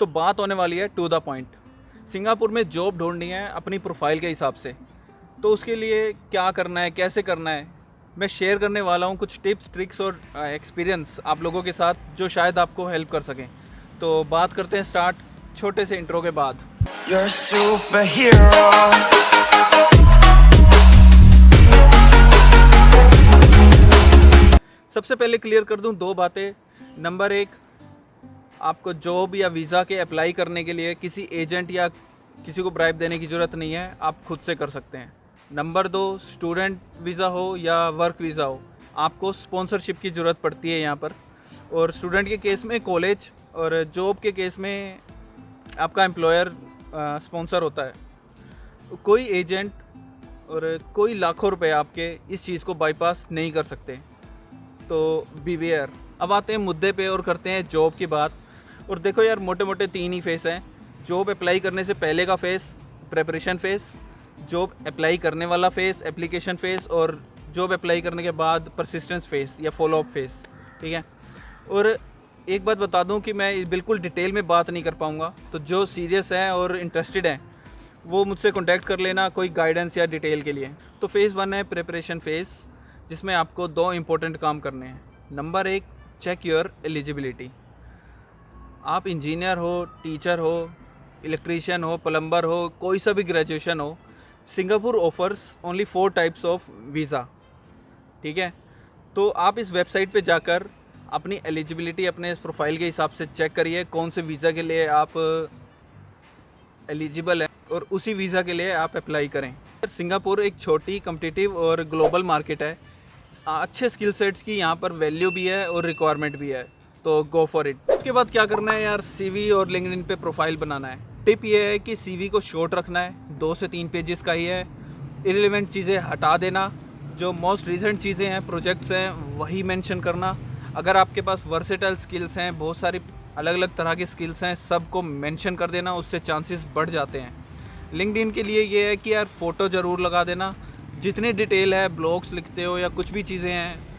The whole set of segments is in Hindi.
तो बात होने वाली है टू द पॉइंट। सिंगापुर में जॉब ढूंढनी है अपनी प्रोफाइल के हिसाब से, तो उसके लिए क्या करना है, कैसे करना है, मैं शेयर करने वाला हूँ कुछ टिप्स, ट्रिक्स और एक्सपीरियंस आप लोगों के साथ, जो शायद आपको हेल्प कर सकें। तो बात करते हैं स्टार्ट छोटे से इंट्रो के बाद। You're a superhero. सबसे पहले क्लियर कर दूं दो बातें। नंबर एक, आपको जॉब या वीज़ा के अप्लाई करने के लिए किसी एजेंट या किसी को ब्राइब देने की ज़रूरत नहीं है, आप खुद से कर सकते हैं। नंबर दो, स्टूडेंट वीज़ा हो या वर्क वीज़ा हो, आपको स्पॉन्सरशिप की ज़रूरत पड़ती है यहाँ पर। और स्टूडेंट के केस में कॉलेज, और जॉब के केस में आपका एम्प्लॉयर स्पॉन्सर होता है। कोई एजेंट और कोई लाखों रुपए आपके इस चीज़ को बाईपास नहीं कर सकते, तो बीवेयर। अब आते हैं मुद्दे पे और करते हैं जॉब की बात। और देखो यार, मोटे मोटे तीन ही फेस हैं। जॉब अप्लाई करने से पहले का face preparation face, job apply करने वाला फेस एप्लीकेशन फेस, और जॉब अप्लाई करने के बाद परसिस्टेंस फेस या फॉलो अप फेस। ठीक है। और एक बात बता दूं कि मैं बिल्कुल डिटेल में बात नहीं कर पाऊंगा, तो जो सीरियस हैं और इंटरेस्टेड हैं वो मुझसे कॉन्टैक्ट कर लेना कोई गाइडेंस या डिटेल के लिए। तो फेज़ 1 है प्रिपरेशन फेज़, जिसमें आपको दो इम्पोर्टेंट काम करने हैं। नंबर एक, चेक योर एलिजिबिलिटी। आप इंजीनियर हो, टीचर हो, इलेक्ट्रीशियन हो, प्लम्बर हो, कोई सा भी ग्रेजुएशन हो, Singapore offers only 4 types of visa. ठीक है। तो आप इस वेबसाइट पे जाकर अपनी एलिजिबिलिटी अपने इस प्रोफाइल के हिसाब से चेक करिए कौन से वीज़ा के लिए आप एलिजिबल हैं, और उसी वीज़ा के लिए आप अप्लाई करें। सिंगापुर एक छोटी कॉम्पिटिटिव और ग्लोबल मार्केट है। अच्छे स्किल सेट्स की यहाँ पर वैल्यू भी है और रिक्वायरमेंट भी है, तो गो फॉर इट। उसके बाद क्या करना है यार, सीवी और लिंक्डइन पे प्रोफाइल बनाना है। टिप ये है कि सीवी को शॉर्ट रखना है, 2 से 3 पेजेस का ही है। इरेलेवेंट चीज़ें हटा देना, जो मोस्ट रिसेंट चीज़ें हैं, प्रोजेक्ट्स हैं, वही मेंशन करना। अगर आपके पास वर्सेटाइल स्किल्स हैं, बहुत सारी अलग अलग तरह की स्किल्स हैं, सबको मेंशन कर देना, उससे चांसेस बढ़ जाते हैं। लिंक्डइन के लिए ये है कि यार फ़ोटो ज़रूर लगा देना, जितनी डिटेल है, ब्लॉग्स लिखते हो या कुछ भी चीज़ें हैं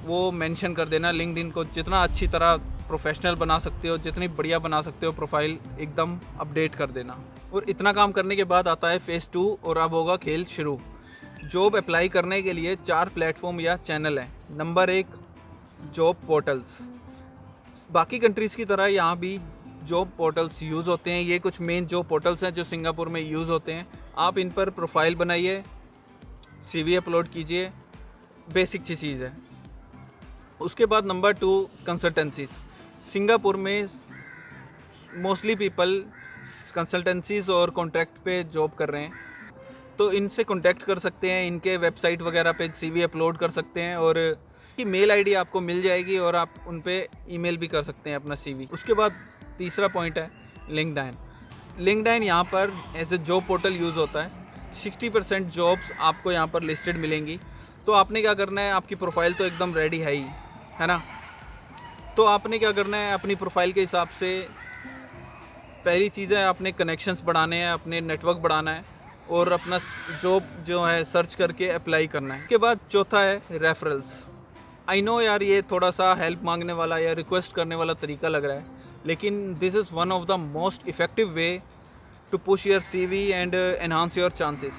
वो मेंशन कर देना। लिंक्डइन को जितना अच्छी तरह प्रोफेशनल बना सकते हो, जितनी बढ़िया बना सकते हो प्रोफाइल, एकदम अपडेट कर देना। और इतना काम करने के बाद आता है फेज़ 2, और अब होगा खेल शुरू। जॉब अप्लाई करने के लिए 4 प्लेटफॉर्म या चैनल हैं। Number 1, job portals. बाकी कंट्रीज़ की तरह यहाँ भी जॉब पोर्टल्स यूज़ होते हैं। ये कुछ मेन जॉब पोर्टल्स हैं जो सिंगापुर में यूज़ होते हैं। आप इन पर प्रोफाइल बनाइए, सीवी अपलोड कीजिए, बेसिक सी चीज़ है। उसके बाद नंबर 2, कंसल्टेंसीज। सिंगापुर में मोस्टली पीपल कंसल्टेंसीज और कॉन्ट्रैक्ट पे जॉब कर रहे हैं, तो इनसे कॉन्टैक्ट कर सकते हैं, इनके वेबसाइट वगैरह पे सीवी अपलोड कर सकते हैं, और की मेल आईडी आपको मिल जाएगी और आप उन पे ईमेल भी कर सकते हैं अपना सीवी। उसके बाद तीसरा पॉइंट है लिंक्डइन। लिंक्डइन यहाँ पर as a job portal use होता है। 60% जॉब्स आपको यहाँ पर लिस्टेड मिलेंगी। तो आपने क्या करना है, आपकी प्रोफाइल तो एकदम रेडी है ही, है ना। तो आपने क्या करना है, अपनी प्रोफाइल के हिसाब से पहली चीज़ है, आपने कनेक्शंस बढ़ाने हैं, अपने नेटवर्क बढ़ाना है, और अपना जॉब जो है सर्च करके अप्लाई करना है। उसके बाद चौथा है रेफरल्स। आई नो यार, ये थोड़ा सा हेल्प मांगने वाला या रिक्वेस्ट करने वाला तरीका लग रहा है, लेकिन this is one of the most effective way to push your CV and enhance your chances.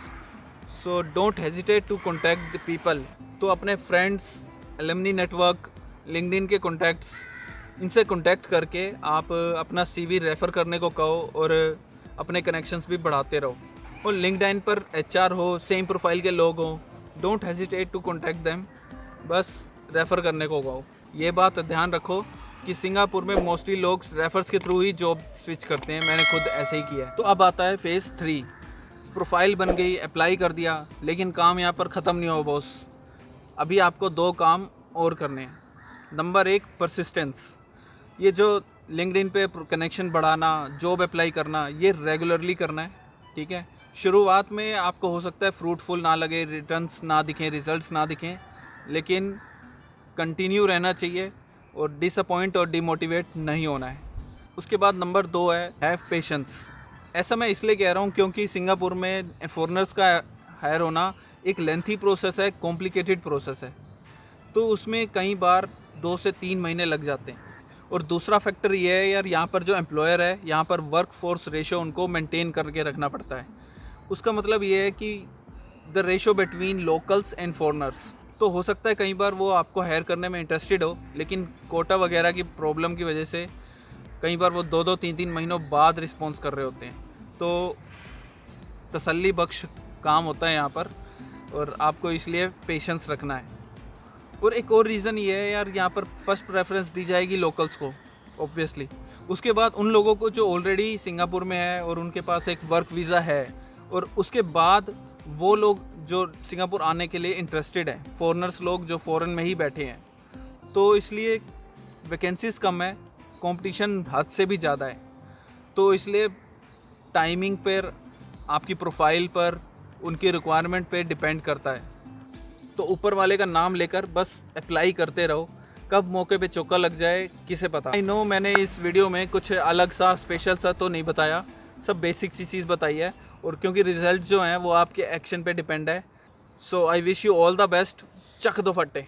So don't hesitate to contact the people. तो अपने फ्रेंड्स, एलुमनी नेटवर्क, लिंक्डइन के कॉन्टैक्ट्स, इनसे कॉन्टैक्ट करके आप अपना CV रेफ़र करने को कहो, और अपने कनेक्शंस भी बढ़ाते रहो। और लिंक्डइन पर HR हो, सेम प्रोफाइल के लोग हों, don't hesitate to contact them, बस रेफ़र करने को कहो। ये बात ध्यान रखो कि सिंगापुर में मोस्टली लोग रेफर्स के थ्रू ही जॉब स्विच करते हैं, मैंने खुद ऐसे ही किया है। तो अब आता है फेज़ 3। प्रोफाइल बन गई, अप्लाई कर दिया, लेकिन काम यहाँ पर ख़त्म नहीं हुआ बॉस। अभी आपको 2 काम और करने हैं। Number 1, persistence. ये जो लिंक्डइन पे कनेक्शन बढ़ाना, जॉब अप्लाई करना, ये रेगुलरली करना है। ठीक है। शुरुआत में आपको हो सकता है फ्रूटफुल ना लगे, रिटर्न्स ना दिखें, रिजल्ट्स ना दिखें, लेकिन कंटिन्यू रहना चाहिए और डिसअपॉइंट और डिमोटिवेट नहीं होना है। उसके बाद नंबर 2 है, हैव पेशेंस। ऐसा मैं इसलिए कह रहा हूँ क्योंकि सिंगापुर में फॉरेनर्स का हायर होना एक लेंथी प्रोसेस है, कॉम्प्लिकेटेड प्रोसेस है, तो उसमें कई बार 2 से 3 महीने लग जाते हैं। और दूसरा फैक्टर ये है यार, यहाँ पर जो एम्प्लॉयर है यहाँ पर वर्क फोर्स रेशो उनको मेंटेन करके रखना पड़ता है। उसका मतलब ये है कि the ratio between locals and foreigners. तो हो सकता है कई बार वो आपको हायर करने में इंटरेस्टेड हो, लेकिन कोटा वगैरह की प्रॉब्लम की वजह से कई बार वो 2-2 3-3 महीनों बाद रिस्पॉन्स कर रहे होते हैं। तो तसल्ली बख्श काम होता है यहाँ पर, और आपको इसलिए पेशेंस रखना है। और एक और रीज़न ये है यार, यहाँ पर फर्स्ट प्रेफरेंस दी जाएगी लोकल्स को ऑब्वियसली। उसके बाद उन लोगों को जो ऑलरेडी सिंगापुर में है और उनके पास एक वर्क वीज़ा है, और उसके बाद वो लोग जो सिंगापुर आने के लिए इंटरेस्टेड हैं, फॉरेनर्स लोग जो फ़ॉरेन में ही बैठे हैं। तो इसलिए वैकेंसीज़ कम है, कंपटीशन हद से भी ज़्यादा है। तो इसलिए टाइमिंग पर, आपकी प्रोफाइल पर, उनकी रिक्वायरमेंट पे डिपेंड करता है। तो ऊपर वाले का नाम लेकर बस अप्लाई करते रहो, कब मौके पे चौका लग जाए किसे पता। आई नो मैंने इस वीडियो में कुछ अलग सा स्पेशल सा तो नहीं बताया, सब बेसिक सी चीज़ बताई है, और क्योंकि रिजल्ट जो हैं वो आपके एक्शन पे डिपेंड है। So I wish you all the best. चक दो फट्टे।